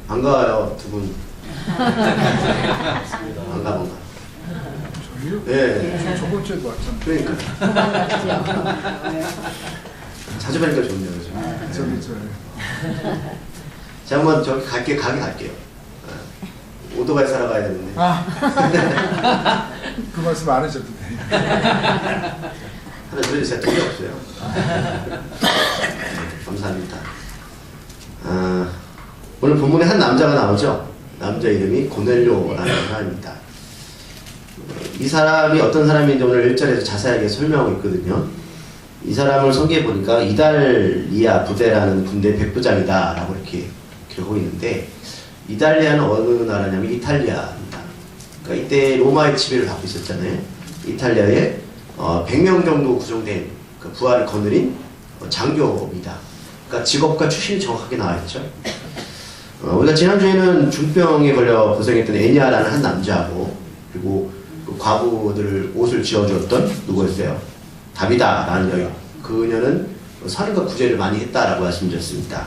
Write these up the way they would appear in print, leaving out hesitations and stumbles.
반가워요, 두 분. 반가. 저희요? 예. 저번 주에도 왔잖아요. 그러니까. 자주 뵈니까 좋네요, 그죠? 저기. 제가 한번 저기 가게 갈게요. 오토바이 사러 가야 되는데. 그 말씀 안 하셔도 돼요. 하나 들어주세요. 돈이 없어요. 감사합니다. 오늘 본문에 한 남자가 나오죠. 남자 이름이 고넬료라는 사람입니다. 이 사람이 어떤 사람인지 오늘 1절에서 자세하게 설명하고 있거든요. 이 사람을 성경에 보니까 이달리아 부대라는 군대 백부장이다 라고 이렇게 기록하고 있는데, 이달리아는 어느 나라냐면 이탈리아입니다. 그러니까 이때 로마의 지배를 받고 있었잖아요. 이탈리아에 100명 정도 구성된 그 부하를 거느린 장교입니다. 그러니까 직업과 출신이 정확하게 나와있죠. 우리가 지난주에는 중병에 걸려 고생했던 애니아라는 한 남자하고, 그리고 그 과부들을 옷을 지어주었던 누구였어요? 다비다라는 여인. 그녀는 선인과 구제를 많이 했다라고 말씀드렸습니다.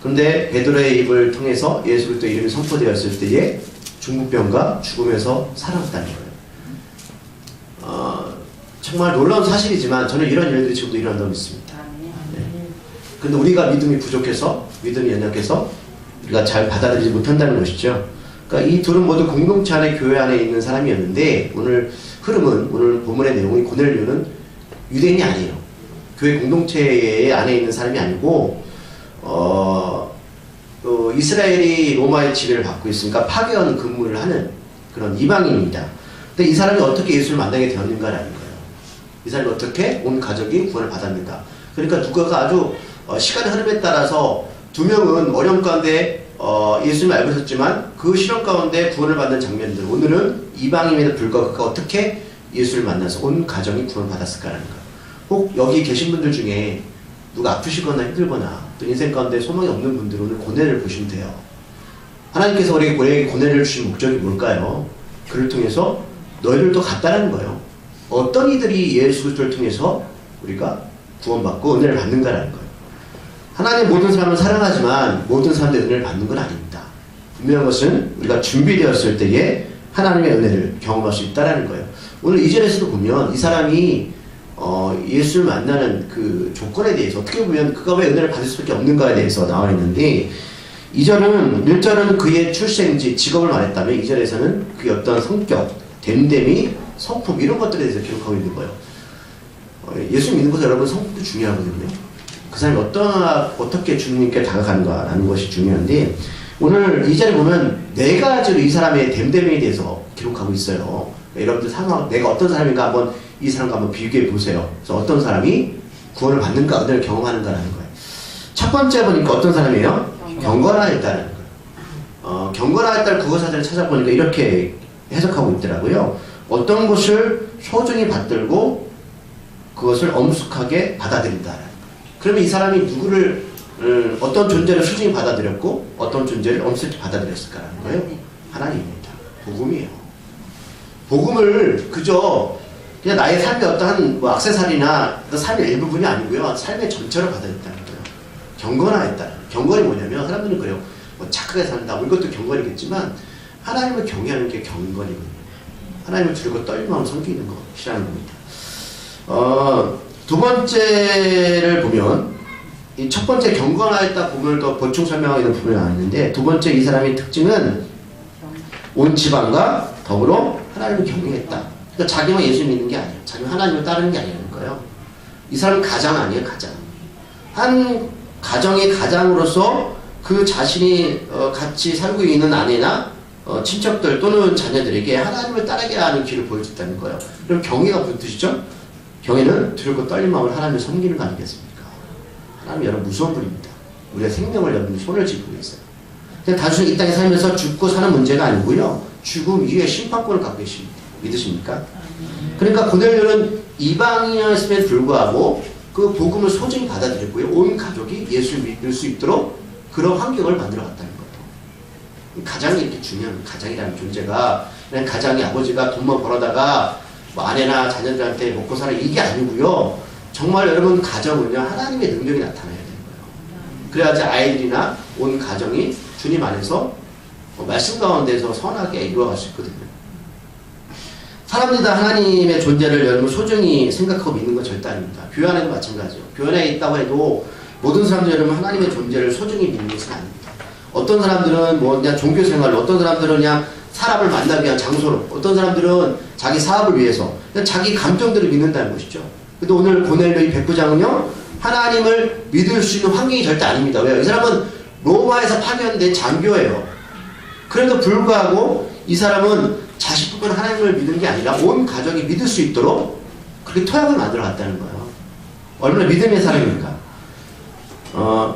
그런데 베드로의 입을 통해서 예수 그리스도 이름이 선포되었을 때에 중국병과 죽음에서 살아났다는 거예요. 정말 놀라운 사실이지만 저는 이런 일들이 지금도 일어난다고 믿습니다. 근데 우리가 믿음이 부족해서, 믿음이 연약해서 우리가 잘 받아들이지 못한다는 것이죠. 그러니까 이 둘은 모두 공동체 안에, 교회 안에 있는 사람이었는데, 오늘 흐름은, 오늘 본문의 내용이 고넬료는 유대인이 아니에요. 교회 공동체 안에 있는 사람이 아니고 이스라엘이 로마의 지배를 받고 있으니까 파견 근무를 하는 그런 이방인입니다. 근데 이 사람이 어떻게 예수를 만나게 되었는가라는 거예요. 이 사람이 어떻게 온 가족이 구원을 받았는가. 그러니까 누가가 아주 시간의 흐름에 따라서 두 명은 어려움 가운데 예수님을 알고 있었지만 그 시련 가운데 구원을 받는 장면들, 오늘은 이방인에도 불구하고 그가 어떻게 예수를 만나서 온 가정이 구원을 받았을까라는 거예요. 혹 여기 계신 분들 중에 누가 아프시거나 힘들거나 또 인생 가운데 소망이 없는 분들은 오늘 고뇌를 보시면 돼요. 하나님께서 우리에게 고뇌를 주신 목적이 뭘까요? 그를 통해서 너희들도 같다라는 거예요. 어떤 이들이 예수 그리스도를 통해서 우리가 구원받고 은혜를 받는가라는 거예요. 하나님 모든 사람을 사랑하지만 모든 사람들의 은혜를 받는 건 아닙니다. 분명한 것은 우리가 준비되었을 때에 하나님의 은혜를 경험할 수 있다는 거예요. 오늘 2절에서도 보면 이 사람이 예수를 만나는 그 조건에 대해서 어떻게 보면 그가 왜 은혜를 받을 수밖에 없는가에 대해서 나와 있는데, 1절은 그의 출생지, 직업을 말했다면 2절에서는 그의 어떤 성격, 됨됨이, 성품 이런 것들에 대해서 기록하고 있는 거예요. 예수 믿는 것은 여러분 성품도 중요하거든요. 그 사람이 어떻게 주님께 다가가는가라는 것이 중요한데, 오늘 2절에 보면 네 가지로 이 사람의 됨됨이에 대해서 기록하고 있어요. 여러분들 내가 어떤 사람인가 한번 이 사람과 한번 비교해 보세요. 그래서 어떤 사람이 구원을 받는가, 은혜를 경험하는가라는 거예요. 첫 번째 보니까 어떤 사람이에요? 경건하였다는 거예요. 경건하였다는 국어사전을 찾아보니까 이렇게 해석하고 있더라고요. 어떤 것을 소중히 받들고 그것을 엄숙하게 받아들인다. 그러면 이 사람이 누구를 어떤 존재를 소중히 받아들였고 어떤 존재를 엄숙히 받아들였을까라는 거예요. 하나님입니다. 복음이에요. 복음을 그저 그냥 나의 삶의 어떠한 액세서리나 삶의 일부분이 아니고요. 삶의 전체를 받아들였다는 거예요. 경건하였다는. 경건이 뭐냐면 사람들은 그래요. 뭐 착하게 산다. 뭐 이것도 경건이겠지만 하나님을 경외하는 게 경건이거든요. 하나님을 두려고 떨림하고 섬기는 것이라는 겁니다. 두 번째를 보면 이 첫 번째 경건하였다 부분을 더 보충 설명하고 있는 부분이 나왔는데, 두 번째 이 사람의 특징은 온 집안과 더불어 하나님을 경외했다. 그러니까 자기만 예수 믿는 게 아니에요. 자기만 하나님을 따르는 게 아니라는 거예요. 이 사람은 가장 아니에요. 가장. 한 가정의 가장으로서 그 자신이 같이 살고 있는 아내나 친척들 또는 자녀들에게 하나님을 따르게 하는 길을 보여줬다는 거예요. 그럼 경외가 무슨 뜻이죠? 경외는 두렵고 떨린 마음을 하나님을 섬기는 거 아니겠습니까? 하나님 여러분 무서운 분입니다. 우리가 생명을 여러분 손을 쥐고 있어요. 그냥 단순히 이 땅에 살면서 죽고 사는 문제가 아니고요. 죽음 이후에 심판권을 갖고 계십니다. 믿으십니까? 그러니까 고넬료는 이방인이었음에도 불구하고 그 복음을 소중히 받아들였고요. 온 가족이 예수를 믿을 수 있도록 그런 환경을 만들어 갔다는 거예요. 가장이 이렇게 중요한, 가장이라는 존재가 그냥 가장이 아버지가 돈만 벌어다가 뭐 아내나 자녀들한테 먹고 살아 이게 아니고요. 정말 여러분 가정은요 하나님의 능력이 나타나야 되는 거예요. 그래야지 아이들이나 온 가정이 주님 안에서 말씀 가운데서 선하게 이루어갈 수 있거든요. 사람들이 다 하나님의 존재를 여러분 소중히 생각하고 믿는 건 절대 아닙니다. 교회 안에도 마찬가지죠. 교회 안에 있다고 해도 모든 사람들 여러분 하나님의 존재를 소중히 믿는 것은 아닙니다. 어떤 사람들은 뭐 그냥 종교 생활로, 어떤 사람들은 그냥 사람을 만나기 위한 장소로, 어떤 사람들은 자기 사업을 위해서 그냥 자기 감정들을 믿는다는 것이죠. 근데 오늘 고넬료의 백부장은요, 하나님을 믿을 수 있는 환경이 절대 아닙니다. 왜요? 이 사람은 로마에서 파견된 장교예요. 그래도 불구하고 이 사람은 자식뿐만 하나님을 믿는 게 아니라 온 가족이 믿을 수 있도록 그렇게 토양을 만들어 갔다는 거예요. 얼마나 믿음의 사람입니까?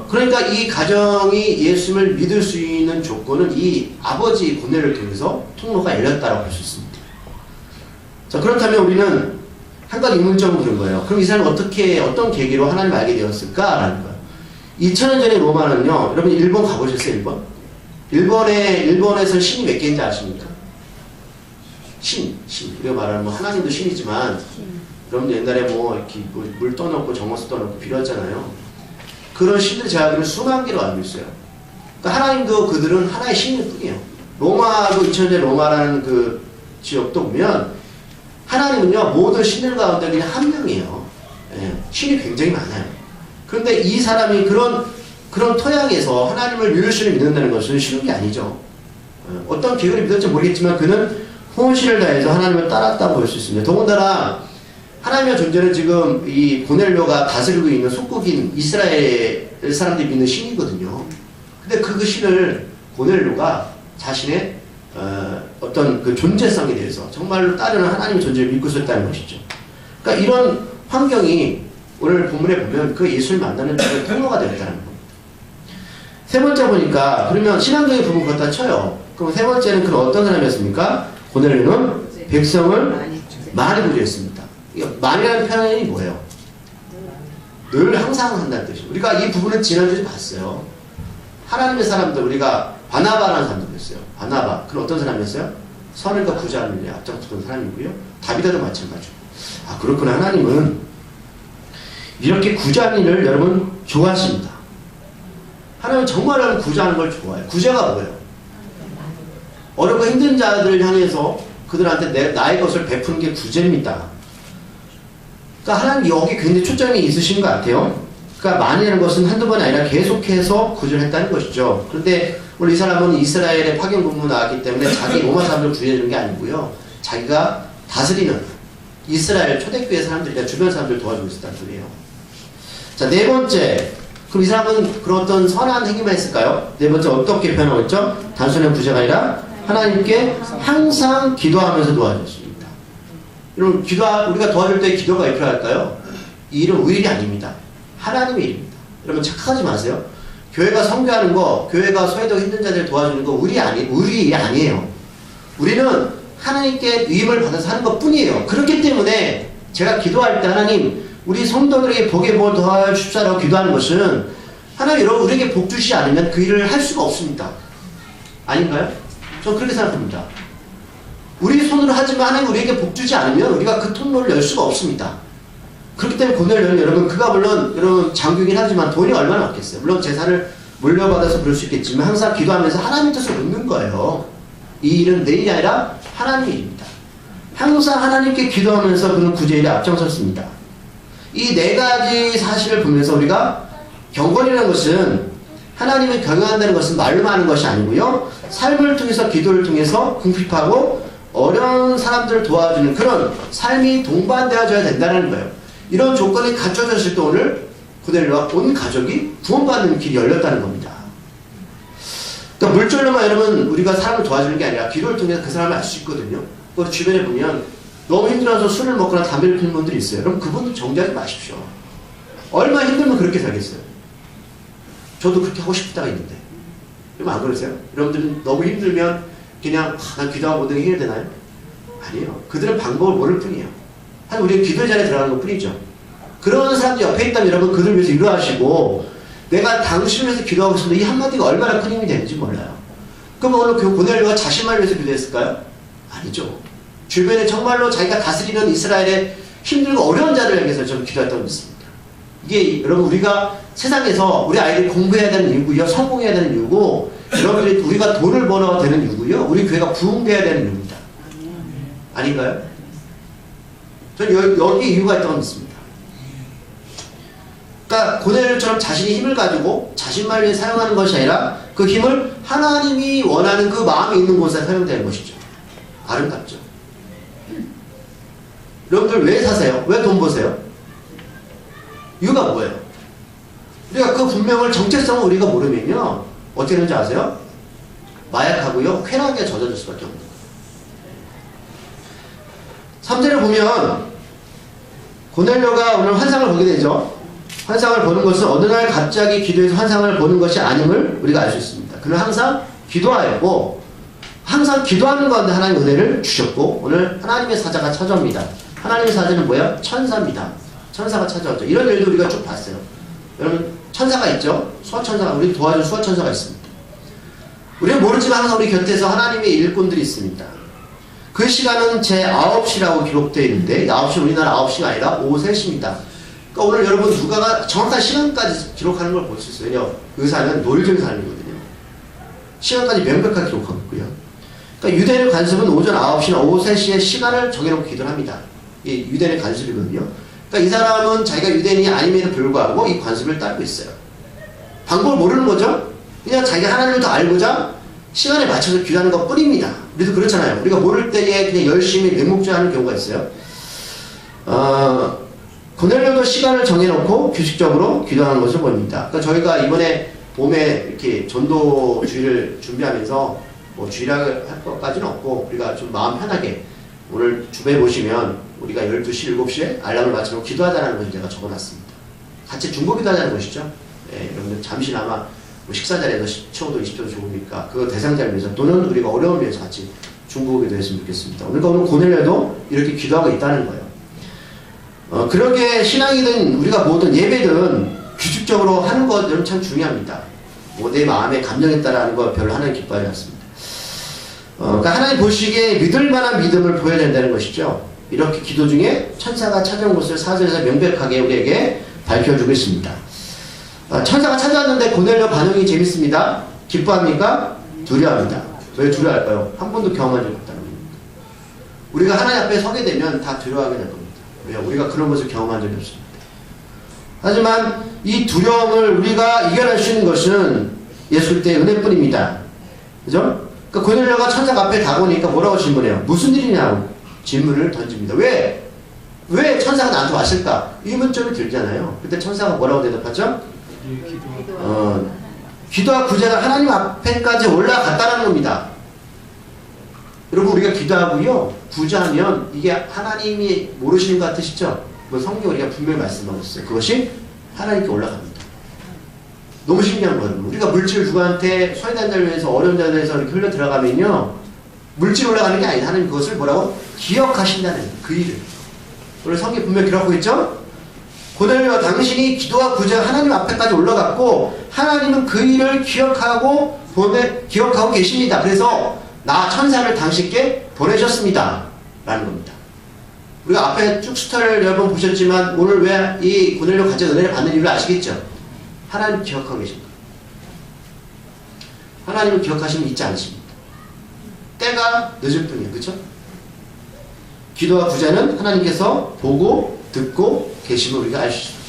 그러니까 이 가정이 예수님을 믿을 수 있는 조건은 이 아버지 고넬을 통해서 통로가 열렸다고 볼 수 있습니다. 자, 그렇다면 우리는 한 가지 의문점을 부른 거예요. 그럼 이 사람은 어떤 계기로 하나님을 알게 되었을까라는 거예요. 2000년 전에 로마는요, 여러분 일본 가보셨어요? 일본에서 신이 몇 개인지 아십니까? 신. 우리가 말하는 뭐 하나님도 신이지만, 여러분들 옛날에 뭐 이렇게 물 떠놓고 정원수 떠놓고 빌었잖아요. 그런 신들 제가 알기로는 수만 개로 알고 있어요. 그러니까 하나님도 그들은 하나의 신일 뿐이에요. 로마도 2000년 전에 로마라는 그 지역도 보면 하나님은요 모든 신들 가운데 그냥 한 명이에요. 예, 신이 굉장히 많아요. 그런데 이 사람이 그런 토양에서 하나님을 유일신을 믿는다는 것은 쉬운 게 아니죠. 어떤 계급을 믿었지 모르겠지만 그는 혼신을 다해서 하나님을 따랐다고 볼 수 있습니다. 더군다나 하나님의 존재는 지금 이 고넬료가 다스리고 있는 속국인 이스라엘 사람들이 믿는 신이거든요. 근데 그 신을 고넬료가 자신의 어떤 그 존재성에 대해서 정말로 따르는 하나님의 존재를 믿고 있었다는 것이죠. 그러니까 이런 환경이 오늘 본문에 보면 그 예수를 만나는 통로가 되었다는 겁니다. 세 번째 보니까 그러면 신앙적인 부분 그렇다 쳐요. 그럼 세 번째는 그런 어떤 사람이었습니까? 고넬료는 백성을 많이 구제했습니다. 많이라는 표현이 뭐예요? 늘 항상 한다는 뜻이에요. 우리가 이 부분은 지난주에 봤어요. 하나님의 사람들, 우리가 바나바라는 사람도 있어요. 바나바. 그럼 어떤 사람이었어요? 선을과 구제하는 일에 앞장섰던 사람이고요. 다비다도 마찬가지고. 아, 그렇구나. 하나님은 이렇게 구제하는 일을 여러분 좋아하십니다. 하나님은 정말 구제하는 걸 좋아해요. 구제가 뭐예요? 어렵고 힘든 자들을 향해서 그들한테 나의 것을 베푸는 게 구제입니다. 그러니까 하나님 여기 굉장히 초점이 있으신 것 같아요. 그러니까 많이라는 것은 한두 번이 아니라 계속해서 구제를 했다는 것이죠. 그런데 오늘 이 사람은 이스라엘의 파견 근무 나왔기 때문에 자기 로마 사람들을 구제해주는 게 아니고요. 자기가 다스리는 이스라엘 초대교회 사람들이나 주변 사람들을 도와주고 있었다는 소리예요. 자, 네 번째. 그럼 이 사람은 그런 어떤 선한 행위만 했을까요? 네 번째 어떻게 표현하고 있죠? 단순한 구제가 아니라 하나님께 항상 기도하면서 도와줬습니다. 여러분, 우리가 도와줄 때 기도가 왜 필요할까요? 이 일은 우리 일이 아닙니다. 하나님의 일입니다. 여러분, 착각하지 마세요. 교회가 선교하는 거, 교회가 소외되고 힘든 자들을 도와주는 거 우리 일이 아니에요. 우리는 하나님께 위임을 받아서 하는 것 뿐이에요. 그렇기 때문에 제가 기도할 때 하나님, 우리 성도들에게 복의 복을 더하십시오라고 기도하는 것은 하나님 여러분 우리에게 복 주시지 않으면 그 일을 할 수가 없습니다. 아닌가요? 저는 그렇게 생각합니다. 우리 손으로 하지만 하나님 우리에게 복 주지 않으면 우리가 그 통로를 열 수가 없습니다. 그렇기 때문에 고넬료는 여러분 그가 물론 여러분 장교이긴 하지만 돈이 얼마나 많겠어요. 물론 재산을 물려받아서 그럴 수 있겠지만 항상 기도하면서 하나님의 뜻을 묻는 거예요. 이 일은 내 일이 아니라 하나님의 일입니다. 항상 하나님께 기도하면서 그는 구제일에 앞장섰습니다. 이 네 가지 사실을 보면서 우리가 경건이라는 것은 하나님을 경외한다는 것은 말로만 하는 것이 아니고요. 삶을 통해서 기도를 통해서 궁핍하고 어려운 사람들을 도와주는 그런 삶이 동반되어져야 된다는 거예요. 이런 조건이 갖춰졌을 때 오늘 고넬료와 온 가족이 구원받는 길이 열렸다는 겁니다. 그러니까 물질로만 여러분 우리가 사람을 도와주는 게 아니라 기도를 통해서 그 사람을 알 수 있거든요. 그 주변에 보면 너무 힘들어서 술을 먹거나 담배를 피우는 분들이 있어요. 그럼 그분들 정죄하지 마십시오. 얼마나 힘들면 그렇게 살겠어요. 저도 그렇게 하고 싶다가 있는데. 여러분 안 그러세요? 여러분들은 너무 힘들면 그냥 난 기도하고 모든 게 해결되나요? 아니에요. 그들은 방법을 모를 뿐이에요. 한 우리가 기도의 자리에 들어가는 것 뿐이죠. 그런 사람들 옆에 있다면 여러분 그들 위해서 위로하시고 내가 당신을 위해서 기도하고 있는데 이 한마디가 얼마나 큰 힘이 되는지 몰라요. 그럼 오늘 그 고넬료가 자신만을 위해서 기도했을까요? 아니죠. 주변에 정말로 자기가 다스리는 이스라엘의 힘들고 어려운 자를 향해서 저는 기도했다고 믿습니다. 이게 여러분 우리가 세상에서 우리 아이들이 공부해야 되는 이유고요. 성공해야 되는 이유고 여러분들이 우리가 돈을 벌어야 되는 이유고요. 우리 교회가 부흥돼야 되는 이유입니다. 아닌가요? 저는 여기 이유가 있다고 믿습니다. 그러니까 고넬료처럼 자신이 힘을 가지고 자신만을 위해 사용하는 것이 아니라 그 힘을 하나님이 원하는 그 마음이 있는 곳에 사용되는 것이죠. 아름답죠. 여러분들 왜 사세요? 왜 돈 버세요? 이유가 뭐예요? 우리가 그 분명을 정체성을 우리가 모르면요 어떻게 되는지 아세요? 마약하고요 쾌락에 젖어들 수밖에 없는 거예요. 3절을 보면 고넬료가 오늘 환상을 보게 되죠. 환상을 보는 것은 어느 날 갑자기 기도해서 환상을 보는 것이 아님을 우리가 알 수 있습니다. 그는 항상 기도하였고 항상 기도하는 가운데 하나님 은혜를 주셨고 오늘 하나님의 사자가 찾아옵니다. 하나님의 사자는 뭐야? 천사입니다. 천사가 찾아오죠. 이런 일도 우리가 쭉 봤어요. 여러분 천사가 있죠. 수호천사가 우리 도와준 수호천사가 있습니다. 우리는 모르지만 항상 우리 곁에서 하나님의 일꾼들이 있습니다. 그 시간은 제 9시라고 기록되어 있는데 9시 우리나라 9시가 아니라 오후 3시입니다. 그러니까 오늘 여러분 누가가 정확한 시간까지 기록하는 걸 볼 수 있어요. 왜냐 의사는 노일절 사람이거든요. 시간까지 명백하게 기록하고 있고요. 그러니까 유대인의 관습은 오전 9시나 오후 3시에 시간을 정해놓고 기도를 합니다. 이 유대인의 관습이거든요. 그러니까 이 사람은 자기가 유대인이 아님에도 불구하고 이 관습을 따르고 있어요. 방법을 모르는 거죠. 그냥 자기가 하나님을 더 알고자 시간에 맞춰서 기도하는 것 뿐입니다. 우리도 그렇잖아요. 우리가 모를 때에 그냥 열심히 맹목적하는 경우가 있어요. 고넬료도 시간을 정해놓고 규칙적으로 기도하는 것을 보입니다. 그러니까 저희가 이번에 봄에 이렇게 전도주의를 준비하면서 뭐 주일학을 할 것까지는 없고 우리가 좀 마음 편하게 오늘 주변에 보시면 우리가 12시, 7시에 알람을 맞춰놓고 기도하자는 것을 제가 적어놨습니다. 같이 중보기도 하자는 것이죠. 예, 여러분들 잠시나마 뭐 식사 자리에서 10초도 20초도 좋으니까 그 대상자를 위해서 또는 우리가 어려움을 위해서 같이 중보기도 했으면 좋겠습니다. 그러니까 오늘 고넬료도 이렇게 기도하고 있다는 거예요. 그러게 신앙이든 우리가 뭐든 예배든 규칙적으로 하는 것은 참 중요합니다. 뭐 내 마음의 감정에 따라 하는 거 별로 하나님 기뻐하지 않습니다. 그러니까 하나님 보시기에 믿을 만한 믿음을 보여야 된다는 것이죠. 이렇게 기도 중에 천사가 찾아온 것을 4절에서 명백하게 우리에게 밝혀주고 있습니다. 천사가 찾아왔는데 고넬료 반응이 재밌습니다. 기뻐합니까? 두려워합니다. 왜 두려워할까요? 한 번도 경험한 적이 없다는 겁니다. 우리가 하나님 앞에 서게 되면 다 두려워하게 될 겁니다. 왜요? 우리가 그런 것을 경험한 적이 없습니다. 하지만 이 두려움을 우리가 이겨낼 수 있는 것은 예수 그리스도의 은혜뿐입니다. 그죠? 그러니까 고넬료가 천사가 앞에 다가오니까 뭐라고 질문해요? 무슨 일이냐고 질문을 던집니다. 왜 천사가 나한테 왔을까? 의문점이 들잖아요. 그때 천사가 뭐라고 대답하죠? 기도와 구제가 하나님 앞에까지 올라갔다는 겁니다. 여러분 우리가 기도하고요 구제하면 이게 하나님이 모르시는 것 같으시죠? 뭐 성경 우리가 분명히 말씀하고 있어요. 그것이 하나님께 올라갑니다. 너무 신기한 거예요. 우리가 물질 누구한테 소외된 자를 위해서 어려운 자를 위해서 이렇게 흘러 들어가면요 물질 올라가는 게 아니라 하나님 그것을 뭐라고? 기억하신다는 그 일을. 오늘 성경 분명히 기록하고 있죠? 고넬료와 당신이 기도와 구제가 하나님 앞에까지 올라갔고 하나님은 그 일을 기억하고 계십니다. 그래서 나 천사를 당신께 보내셨습니다. 라는 겁니다. 우리가 앞에 쭉 스타를 여러 번 보셨지만 오늘 왜 이 고넬료 가진 은혜를 받는 이유를 아시겠죠? 하나님 기억하고 계십니다. 하나님을 기억하시면 잊지 않으십니다. 때가 늦을 뿐이에요. 그렇죠? 기도와 구제는 하나님께서 보고 듣고 계심을 우리가 알 수 있습니다.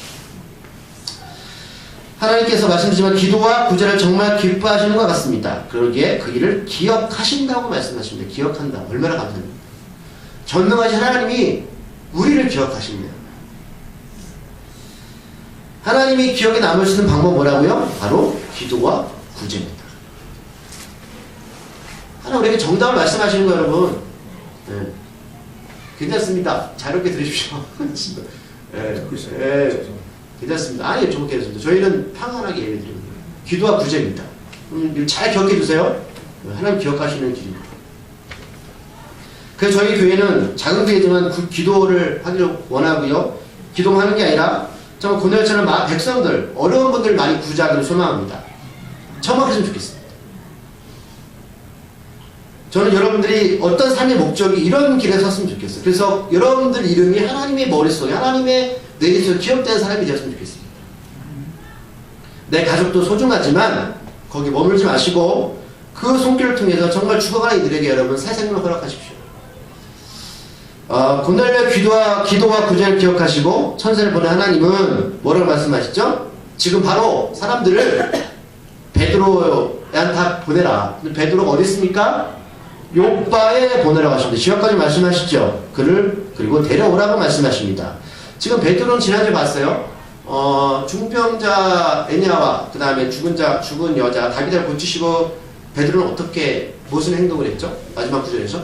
하나님께서 말씀하시지만 기도와 구제를 정말 기뻐하시는 것 같습니다. 그러기에 그 일을 기억하신다고 말씀하십니다. 기억한다. 얼마나 감사합니다. 전능하신 하나님이 우리를 기억하십니다. 하나님이 기억에 남을 수 있는 방법 뭐라고요? 바로 기도와 구제입니다. 하나님 우리에게 정답을 말씀하시는 거예요, 여러분. 네. 괜찮습니다. 자유롭게 들으십시오. 괜찮습니다. 아니, 좀 괜찮습니다. 저희는 평안하게 예배드립니다. 기도와 구제입니다. 잘 기억해 두세요. 하나님 기억하시는 길입니다. 그래서 저희 교회는 작은 교회지만 기도를 하기를 원하고요. 기도만 하는 게 아니라 정말 고넬료처럼 백성들, 어려운 분들 많이 구제하기를 소망합니다. 정확했으면 좋겠습니다. 저는 여러분들이 어떤 삶의 목적이 이런 길에 섰으면 좋겠어요. 그래서 여러분들 이름이 하나님의 머릿속에, 하나님의 뇌리속에 기억되는 사람이 되었으면 좋겠습니다. 내 가족도 소중하지만 거기 머물지 마시고 그 손길을 통해서 정말 죽어가는 이들에게 여러분 새 생명을 허락하십시오. 고넬료의 기도와 구제를 기억하시고 천사를 보낸 하나님은 뭐라고 말씀하시죠? 지금 바로 사람들을 베드로한테 다 보내라. 베드로가 어디 있습니까? 요빠에 보내라고 하십니다. 지역까지 말씀하시죠. 그를 그리고 데려오라고 말씀하십니다. 지금 베드로는 지난주에 봤어요. 중병자 애냐와 그 다음에 죽은 여자 다비드를 고치시고 베드로는 어떻게 무슨 행동을 했죠? 마지막 구절에서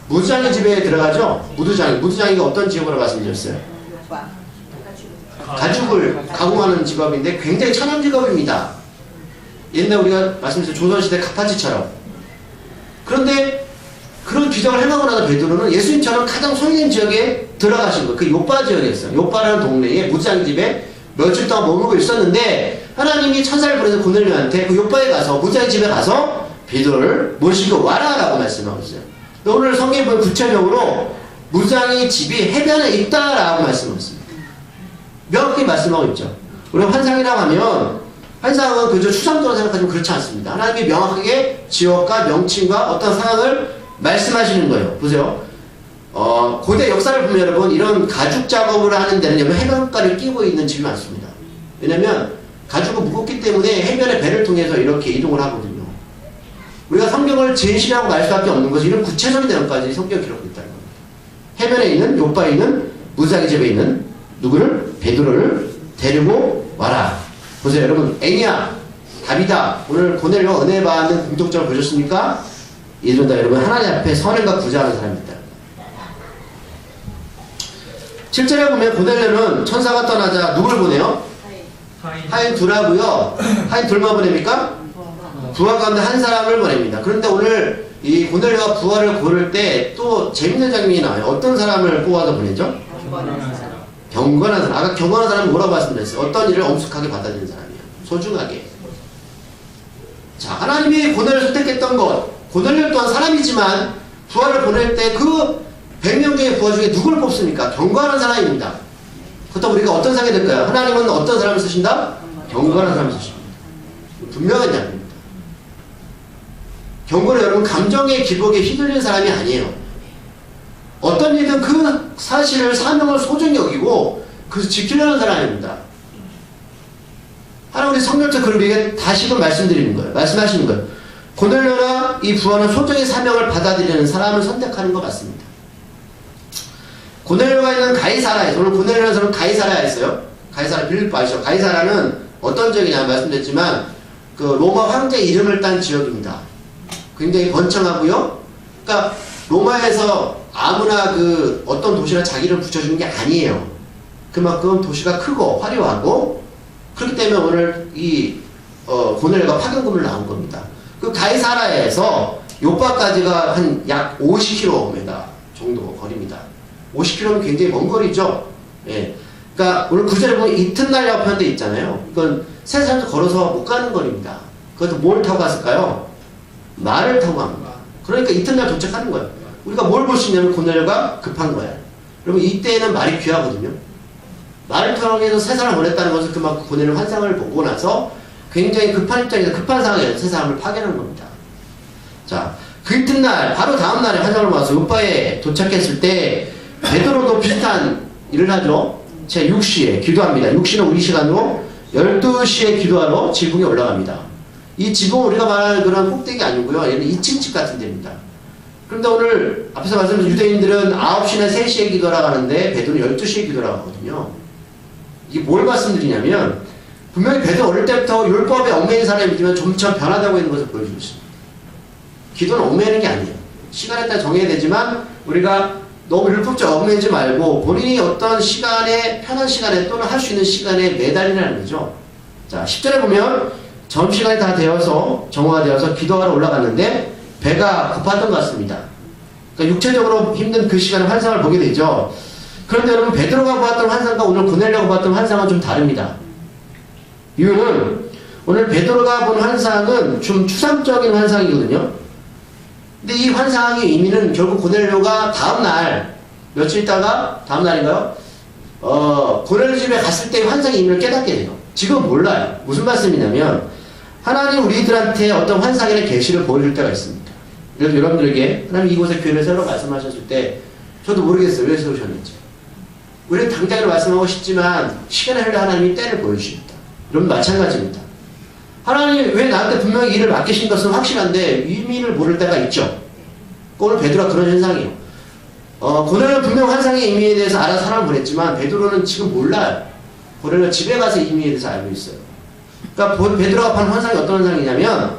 무두장의 집에 들어가죠. 무두장이가 어떤 직업으로 말씀드렸어요? 가죽을 가공하는 직업인데 굉장히 천연 직업입니다. 옛날 우리가 말씀드린 조선시대 카파치처럼. 그런데 그런 귀정을 행하고 나서 베드로는 예수님처럼 가장 소외된 지역에 들어가신 거예요. 그 요빠 지역이었어요. 요빠라는 동네에 무두장 집에 며칠 동안 머물고 있었는데 하나님이 천사를 보내서 고넬료한테 그 요빠에 가서 무두장 집에 가서 베드로를 모시고 와라 라고 말씀하고 있어요. 오늘 성경에 보면 구체적으로 무두장의 집이 해변에 있다라고 말씀하고 있습니다. 명확히 말씀하고 있죠. 우리가 환상이라고 하면 환상은 그저 추상적으로 생각하지만 그렇지 않습니다. 하나님이 명확하게 지역과 명칭과 어떤 상황을 말씀하시는 거예요. 보세요. 고대 역사를 보면 여러분 이런 가죽 작업을 하는 데는 여러분 해변가를 끼고 있는 집이 많습니다. 왜냐면 가죽은 무겁기 때문에 해변의 배를 통해서 이렇게 이동을 하거든요. 우리가 성경을 제시라고 말 수밖에 없는 것은 이런 구체적인 내용까지 성경에 기록되어 있다는 겁니다. 해변에 있는 요바에 있는 무두장의 집에 있는 누구를? 베드로를 데리고 와라. 보세요 여러분. 애냐 다비다 오늘 고넬료와 은혜 받는 공통점을 보셨습니까? 이들은 다 여러분 하나님 앞에 선행과 구제하는 사람입니다. 7절에 보면 고넬료는 천사가 떠나자 누구를 보내요? 하인 둘하고요. 하인 둘만 보냅니까? 부하 가운데 한 사람을 보냅니다. 그런데 오늘 이 고넬료가 부하를 고를 때 또 재밌는 장면이 나와요. 어떤 사람을 뽑아서 보내죠? 경건한 사람. 아까 경건한 사람은 뭐라고 말씀드렸어요? 어떤 일을 엄숙하게 받아들이는 사람이에요. 소중하게. 자, 하나님이 고넬료를 선택했던 것. 고넬료 또한 사람이지만 부하를 보낼 때 그 100명 중에 부하 중에 누구를 뽑습니까? 경건한 사람입니다. 그렇다고 우리가 어떤 상이 될까요? 하나님은 어떤 사람을 쓰신다? 경건한 사람을 쓰십니다. 분명한 장면입니다. 경건은 여러분 감정의 기복에 휘둘리는 사람이 아니에요. 어떤 일든 그 사실을 사명을 소중히 여기고 그래서 지키려는 사람입니다. 하나님 우리 성경적 글을 우리에게 다시금 말씀드리는 거예요. 말씀하시는 거예요. 고넬료나 이 부하는 소중히 사명을 받아들이는 사람을 선택하는 것 같습니다. 고넬료가 있는 가이사라에서 오늘 고넬료라는 사람은 가이사라였어요. 가이사라 빌립보 아시죠? 가이사라는 어떤 지역이냐 말씀드렸지만 그 로마 황제 이름을 딴 지역입니다. 굉장히 번창하고요. 그러니까 로마에서 아무나 그 어떤 도시나 자기를 붙여주는 게 아니에요. 그만큼 도시가 크고 화려하고 그렇기 때문에 오늘 이 고넬료가 파견금을 나온 겁니다. 그 가이사라에서 요빠까지가 한 약 50km 정도 거리입니다. 50km면 굉장히 먼 거리죠. 예. 그러니까 오늘 구절에 보면 이튿날이라고 표현되어 있잖아요. 이건 세 사람도 걸어서 못 가는 거리입니다. 그것도 뭘 타고 갔을까요? 말을 타고 갑니다. 그러니까 이튿날 도착하는 거예요. 우리가 뭘 볼 수 있냐면 고넬료가 급한 거예요. 여러분 이때는 말이 귀하거든요. 말을 타고 세 사람을 보냈다는 것은 그만큼 고넬료 환상을 보고 나서 굉장히 급한 입장에서 급한 상황에서 세 사람을 파견하는 겁니다. 자, 그 이튿날 바로 다음날에 환상을 모아서 요빠에 도착했을 때 베드로도 비슷한 일을 하죠. 제 6시에 기도합니다. 6시는 우리 시간으로 12시에 기도하러 지붕에 올라갑니다. 이 지붕은 우리가 말하는 그런 꼭대기 아니고요. 얘는 2층 집 같은 데입니다. 그런데 오늘 앞에서 말씀드린 유대인들은 9시나 3시에 기도하라고 하는데 베드로는 12시에 기도하라고 하거든요. 이게 뭘 말씀드리냐면 분명히 베드로 어릴 때부터 율법에 얽매인 사람이지만 점차 변화되고 있는 것을 보여주고 있습니다. 기도는 얽매이는 게 아니에요. 시간에 따라 정해야 되지만 우리가 너무 율법적으로 얽매이지 말고 본인이 어떤 시간에 편한 시간에 또는 할 수 있는 시간에 매달리라는 거죠. 자, 10절에 보면 점심시간이 다 되어서 정오가 되어서 기도하러 올라갔는데 배가 고팠던 것 같습니다. 그러니까 육체적으로 힘든 그 시간에 환상을 보게 되죠. 그런데 여러분 베드로가 보았던 환상과 오늘 고넬료가 보았던 환상은 좀 다릅니다. 이유는 오늘 베드로가 본 환상은 좀 추상적인 환상이거든요. 근데 이 환상의 의미는 결국 고넬료가 다음날 며칠 있다가 다음날인가요? 고넬료 집에 갔을 때의 환상의 의미를 깨닫게 돼요. 지금 몰라요. 무슨 말씀이냐면 하나님 우리들한테 어떤 환상이나 계시를 보여줄 때가 있습니다. 그래서 여러분들에게 하나님 이곳에 교회를 새로 말씀하셨을 때 저도 모르겠어요. 왜 세우셨는지. 우리는 당장으로 말씀하고 싶지만 시간이 흘러 하나님이 때를 보여주십니다. 여러분 마찬가지입니다. 하나님이 왜 나한테 분명히 일을 맡기신 것은 확실한데 의미를 모를 때가 있죠. 오늘 베드로가 그런 현상이에요. 고넬료는 분명 환상의 의미에 대해서 알아 사람을 보냈지만 베드로는 지금 몰라요. 고넬료 집에 가서 이 의미에 대해서 알고 있어요. 그러니까 베드로가 판 환상이 어떤 환상이냐면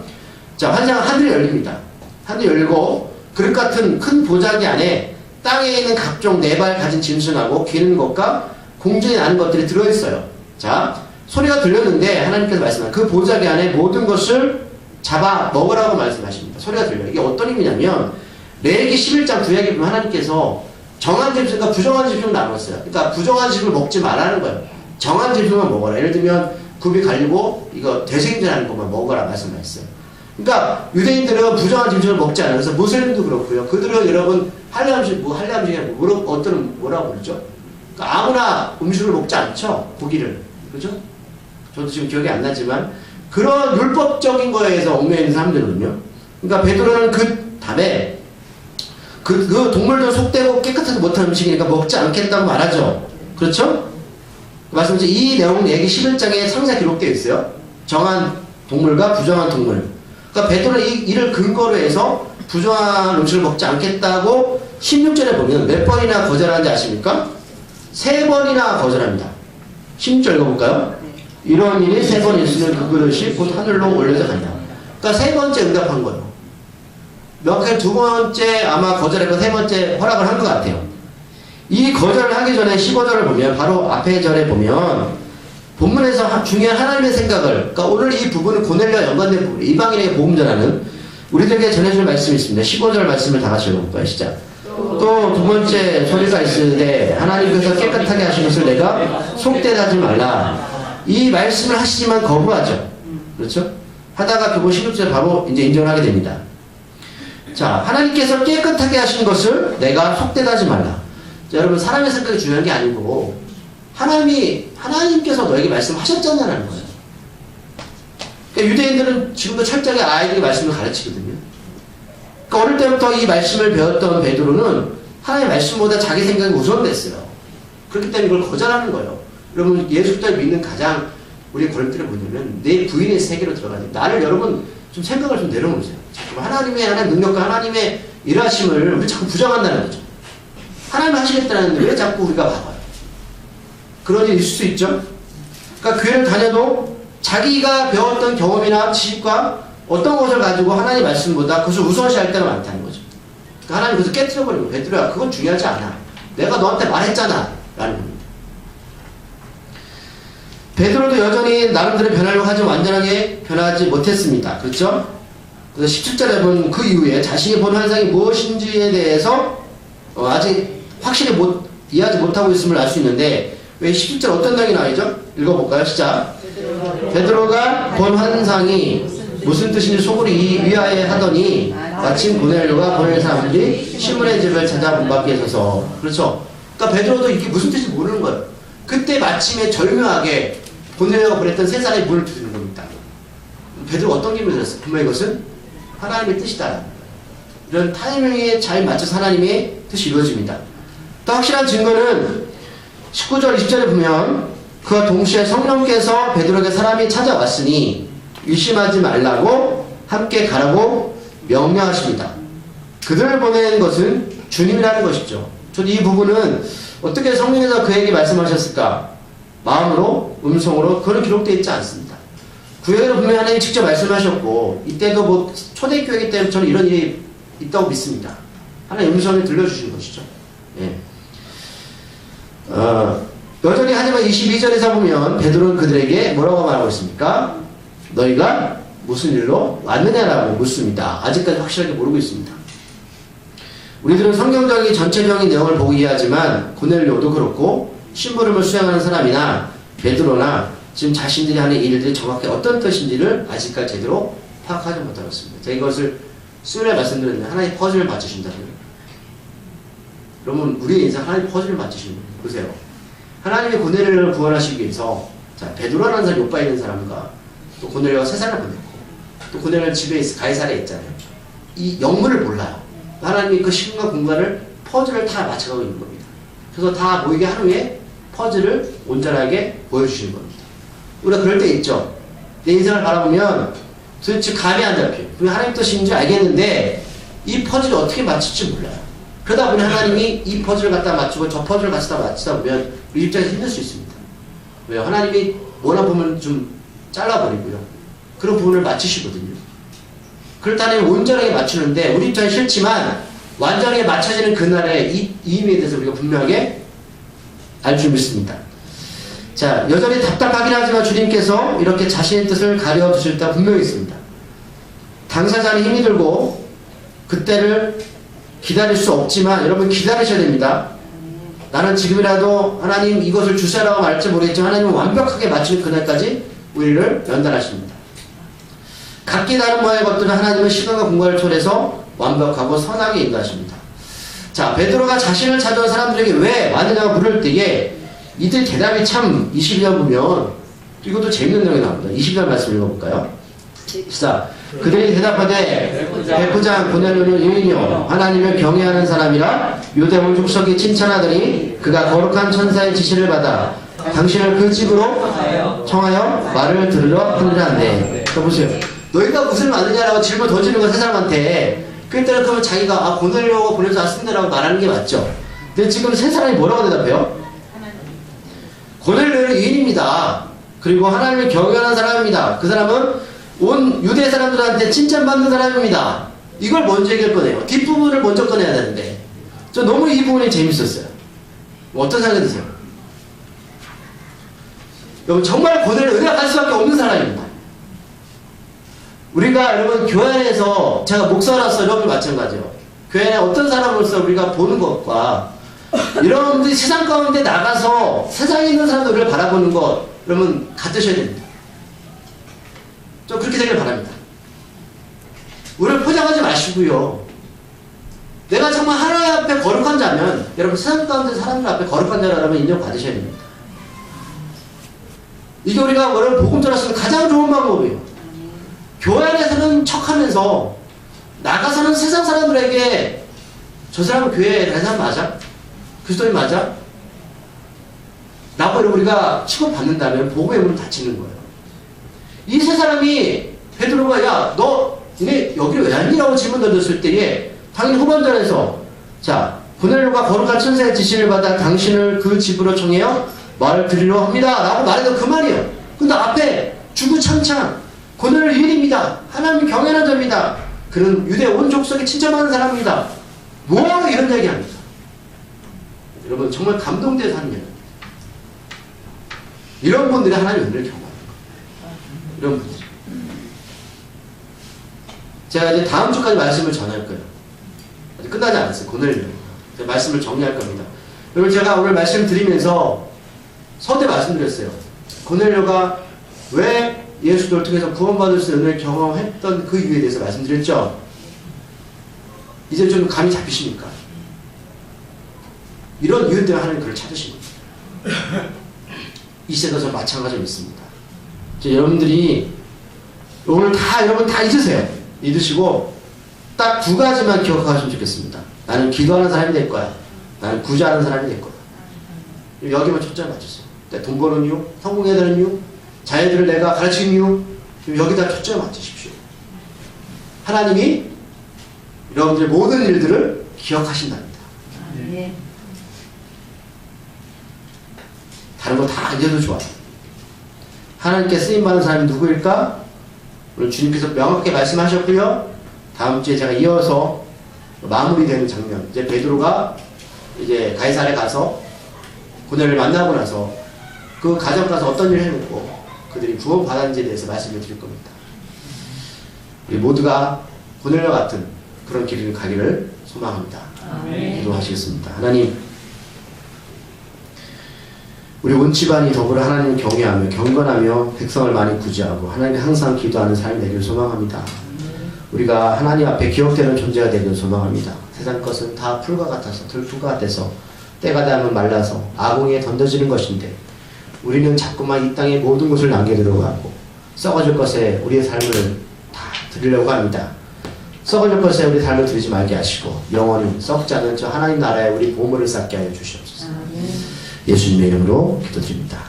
자, 환상은 하늘이 열립니다. 하늘이 열리고 그릇 같은 큰 보자기 안에 땅에 있는 각종 네 발 가진 짐승하고 기는 것과 공중에 나는 것들이 들어있어요. 자, 소리가 들렸는데 하나님께서 말씀하신 그 보자기 안에 모든 것을 잡아 먹으라고 말씀하십니다. 소리가 들려요. 이게 어떤 의미냐면 레위기 11장 구약에 보면 하나님께서 정한 짐승과 부정한 짐승을 나눴어요. 그러니까 부정한 짐승을 먹지 말라는 거예요. 정한 짐승만 먹어라. 예를 들면 굽이 갈리고 이거 되새김질하는 것만 먹어라 말씀하셨어요. 그러니까 유대인들은 부정한 짐승을 먹지 않아요. 그래서 무슬림도 그렇고요. 그들은 여러분 할례 음식 어떤 뭐라고 그러죠? 그러니까 아무나 음식을 먹지 않죠. 고기를. 그죠? 저도 지금 기억이 안 나지만 그런 율법적인 거에서 얽매여 있는 사람들은요. 그러니까 베드로는 그 답에 그 동물들 속되고 깨끗하지 못한 음식이니까 먹지 않겠다고 말하죠. 그렇죠? 말씀드린 이 내용은 레위기 11장에 상세히 기록되어 있어요. 정한 동물과 부정한 동물. 그러니까 베드로는 이를 근거로 해서 부정한 음식을 먹지 않겠다고 16절에 보면 몇 번이나 거절하는지 아십니까? 3번이나 거절합니다. 16절 읽어볼까요? 이런 일이 3번 있으면 그 그릇이 곧 하늘로 올려져 간다. 그러니까 3번째 응답한 거예요. 명확하게 2번째 아마 거절했고 3번째 허락을 한 것 같아요. 이 거절을 하기 전에 15절을 보면 바로 앞에 절에 보면 본문에서 중요한 하나님의 생각을 그러니까 오늘 이 부분은 고넬료와 연관된 부분 이방인에게 복음 전하는 우리들에게 전해줄 말씀이 있습니다. 15절 말씀을 다 같이 읽어볼까요? 시작. 또 두 번째 소리가 있으되 하나님께서 깨끗하게 하신 것을 내가 속되다 하지 말라. 이 말씀을 하시지만 거부하죠. 그렇죠? 하다가 그거 16절 바로 이제 인정을 하게 됩니다. 자, 하나님께서 깨끗하게 하신 것을 내가 속되다 하지 말라. 자, 여러분 사람의 생각이 중요한 게 아니고 하나님께서 너에게 말씀하셨잖아라는 거예요. 그러니까 유대인들은 지금도 철저하게 아이들에게 말씀을 가르치거든요. 그러니까 어릴 때부터 이 말씀을 배웠던 베드로는 하나님의 말씀보다 자기 생각이 우선됐어요. 그렇기 때문에 이걸 거절하는 거예요. 여러분 예수 그리스도를 믿는 가장 우리 권력들이 뭐냐면 내 부인의 세계로 들어가는 나를 여러분 좀 생각을 좀 내려놓으세요. 자꾸 하나님 능력과 하나님의 일하심을 우리 자꾸 부정한다는 거죠. 하나님 하시겠다는데 왜 자꾸 우리가 봐봐요? 그런 일이 있을 수 있죠. 그러니까 교회를 다녀도 자기가 배웠던 경험이나 지식과 어떤 것을 가지고 하나님 말씀보다 그것을 우선시할 때가 많다는 거죠. 그러니까 하나님 그것을 깨트려버리고 베드로야 그건 중요하지 않아. 내가 너한테 말했잖아 라는 겁니다. 베드로도 여전히 나름대로 변하려고 하지만 완전하게 변하지 못했습니다. 그렇죠? 그래서 17절에 보면 그 이후에 자신이 본 환상이 무엇인지에 대해서 아직 확실히 이해하지 못하고 있음을 알 수 있는데 왜 17절 어떤 내용이 나와있죠? 읽어볼까요? 시작. 베드로가 본 환상이 무슨 뜻인지 속으로 위하여 하더니 마침 고넬료가 보낸 사람들이 시몬의 집을 찾아 문 밖에 서서 그렇죠? 그러니까 베드로도 이게 무슨 뜻인지 모르는 거예요. 그때 마침에 절묘하게 고넬료가 보냈던 세 사람이 문을 두드리는 겁니다. 베드로가 어떤 기분을 들었어요? 분명히 이것은 하나님의 뜻이다. 이런 타이밍에 잘 맞춰서 하나님의 뜻이 이루어집니다. 또 확실한 증거는 19절 20절에 보면 그와 동시에 성령께서 베드로에게 사람이 찾아왔으니 의심하지 말라고 함께 가라고 명령하십니다. 그들을 보낸 것은 주님이라는 것이죠. 저는 이 부분은 어떻게 성령께서 그에게 말씀하셨을까? 마음으로, 음성으로 그건 기록되어 있지 않습니다. 구약에는 분명히 하나님이 직접 말씀하셨고 이때도 뭐 초대교회이기 때문에 저는 이런 일이 있다고 믿습니다. 하나님 음성을 들려주신 것이죠. 예. 여전히 하지만 22절에서 보면 베드로는 그들에게 뭐라고 말하고 있습니까? 너희가 무슨 일로 왔느냐라고 묻습니다. 아직까지 확실하게 모르고 있습니다. 우리들은 성경적인 전체적인 내용을 보고 이해하지만 고넬료도 그렇고 심부름을 수행하는 사람이나 베드로나 지금 자신들이 하는 일들이 정확히 어떤 뜻인지를 아직까지 제대로 파악하지 못하고 있습니다. 제가 이것을 수요일에 말씀드렸는데 하나님 퍼즐을 맞추신다고요. 여러분 우리의 인생 하나님 퍼즐을 맞추시는 거예요. 보세요. 하나님이 고넬료를 구원하시기 위해서 자, 베드로라는 사람이 오빠 있는 사람과 또 고넬료가 세상을 보냈고 또 고넬료는 집에 가이사랴에 있잖아요. 이 영문을 몰라요. 하나님이 그 시간과 공간을 퍼즐을 다 맞춰가고 있는 겁니다. 그래서 다 모이게 한 후에 퍼즐을 온전하게 보여주시는 겁니다. 우리가 그럴 때 있죠. 내 인생을 바라보면 도대체 감이 안 잡혀요. 하나님 뜻인지 알겠는데 이 퍼즐을 어떻게 맞출지 몰라요. 그러다 보니 하나님이 이 퍼즐을 갖다 맞추고 저 퍼즐을 갖다 맞추다 보면 우리 입장에서 힘들 수 있습니다. 왜요? 하나님이 원한 부분을 좀 잘라버리고요. 그런 부분을 맞추시거든요. 그렇다면 온전하게 맞추는데 우리 입장이 싫지만 완전하게 맞춰지는 그날의 이 의미에 대해서 우리가 분명하게 알 줄 믿습니다. 자, 여전히 답답하긴 하지만 주님께서 이렇게 자신의 뜻을 가려주실 때 분명히 있습니다. 당사자는 힘이 들고 그때를 기다릴 수 없지만 여러분 기다리셔야 됩니다. 나는 지금이라도 하나님 이것을 주시라고 말할지 모르겠지만 하나님은 완벽하게 맞추는 그날까지 우리를 연단하십니다. 각기 다른 모양의 것들은 하나님은 시간과 공간을 초래해서 완벽하고 선하게 인도하십니다. 자, 베드로가 자신을 찾아온 사람들에게 왜 왔느냐고 물을 때에 이들 대답이 참 22절 보면 이것도 재밌는 내용이 나옵니다. 22절 말씀 읽어볼까요? 자, 그들이 대답하되 백부장 고넬료는 유인이요 하나님을 경외하는 사람이라 유대원 족속이 칭찬하더니 그가 거룩한 천사의 지시를 받아 당신을 그 집으로 청하여 말을 들으러 하느라는데 자 보세요. 너희가 무슨 말느냐라고 질문 던지는 거 세 사람한테 그때는 그러면 자기가 고넬료가 보내서 왔습니다라고 말하는 게 맞죠. 근데 지금 세 사람이 뭐라고 대답해요? 고넬료는 유인입니다. 그리고 하나님을 경외하는 사람입니다. 그 사람은 온 유대 사람들한테 칭찬받는 사람입니다. 이걸 먼저 얘기할 거네요. 뒷부분을 먼저 꺼내야 되는데 저 너무 이 부분이 재밌었어요. 어떤 생각이 드세요? 여러분 정말 고넬료 은혜가 갈 수밖에 없는 사람입니다. 우리가 여러분 교회 안에서 제가 목사로서 여러분 마찬가지요. 교회 안에 어떤 사람으로서 우리가 보는 것과 여러분들이 세상 가운데 나가서 세상에 있는 사람들을 바라보는 것 여러분 같으셔야 됩니다. 좀 그렇게 되길 바랍니다. 우리를 포장하지 마시고요. 내가 정말 하나님 앞에 거룩한 자면 여러분 세상 가운데 사람들 앞에 거룩한 자라 여러분 인정받으셔야 됩니다. 이게 우리가 여러분 복음 전할 가장 좋은 방법이에요. 교회 안에서는 척하면서 나가서는 세상 사람들에게 저 사람은 교회에 다니는 사람 맞아? 그리스도인 맞아? 라고 우리가 취급받는다면 복음의 문을 닫히는 거예요. 이 세 사람이 베드로가 야 너 니네 여기를 왜 왔니라고 질문 던졌을 때에 당연히 후반전에서 자 고넬료가 거룩한 천사의 지시를 받아 당신을 그 집으로 청해요 말을 드리려 합니다 라고 말해도 그만이에요. 근데 앞에 주구장창 고넬료 유인입니다. 하나님 경외하는 자입니다. 그는 유대 온 족속에 칭찬받는 사람입니다. 뭐하러 이런 얘기 합니다. 여러분 정말 감동돼서 하는 얘기입니다. 이런 분들이 하나님 은혜를 경험하는 거예요. 이런 분들. 제가 이제 다음 주까지 말씀을 전할 거예요. 아직 끝나지 않았어요. 고넬료. 제가 말씀을 정리할 겁니다. 여러분 제가 오늘 말씀 드리면서 서두에 말씀드렸어요. 고넬료가 왜 예수를 통해서 구원받을 수 있는 은혜를 경험했던 그 이유에 대해서 말씀드렸죠. 이제 좀 감이 잡히십니까? 이런 이유 때문에 하나님 그를 찾으신 겁니다. 이 시대도 저 마찬가지로 믿습니다. 여러분들이 오늘 여러분 다 잊으세요. 잊으시고 딱 두 가지만 기억하시면 좋겠습니다. 나는 기도하는 사람이 될 거야. 나는 구제하는 사람이 될 거야. 여기만 초점을 맞추세요. 돈 버는 이유, 성공해야 되는 이유, 자녀들을 내가 가르치는 이유, 여기다 초점을 맞추십시오. 하나님이 여러분들의 모든 일들을 기억하신답니다. 네. 다른 거 다 잊어도 좋아요. 하나님께 쓰임받는 사람이 누구일까? 오늘 주님께서 명확하게 말씀하셨고요. 다음 주에 제가 이어서 마무리되는 장면. 이제 베드로가 이제 가이사랴에 가서 고넬료를 만나고 나서 그 가정 가서 어떤 일을 해놓고 그들이 구원받았는지에 대해서 말씀을 드릴 겁니다. 우리 모두가 고넬료 같은 그런 길을 가기를 소망합니다. 기도하시겠습니다. 하나님, 우리 온 집안이 더불어 하나님을 경외하며 경건하며 백성을 많이 구제하고 하나님께 항상 기도하는 삶이 되기를 소망합니다. 우리가 하나님 앞에 기억되는 존재가 되기를 소망합니다. 세상 것은 다 풀과 같아서 들풀과 같아서 때가 되면 말라서 아궁이에 던져지는 것인데 우리는 자꾸만 이 땅의 모든 것을 남겨두려고 하고 썩어질 것에 우리의 삶을 다 드리려고 합니다. 썩어질 것에 우리 삶을 드리지 말게 하시고 영원히 썩지 않은 저 하나님 나라에 우리 보물을 쌓게 하여 주시옵소서. 예수님의 이름으로 기도드립니다.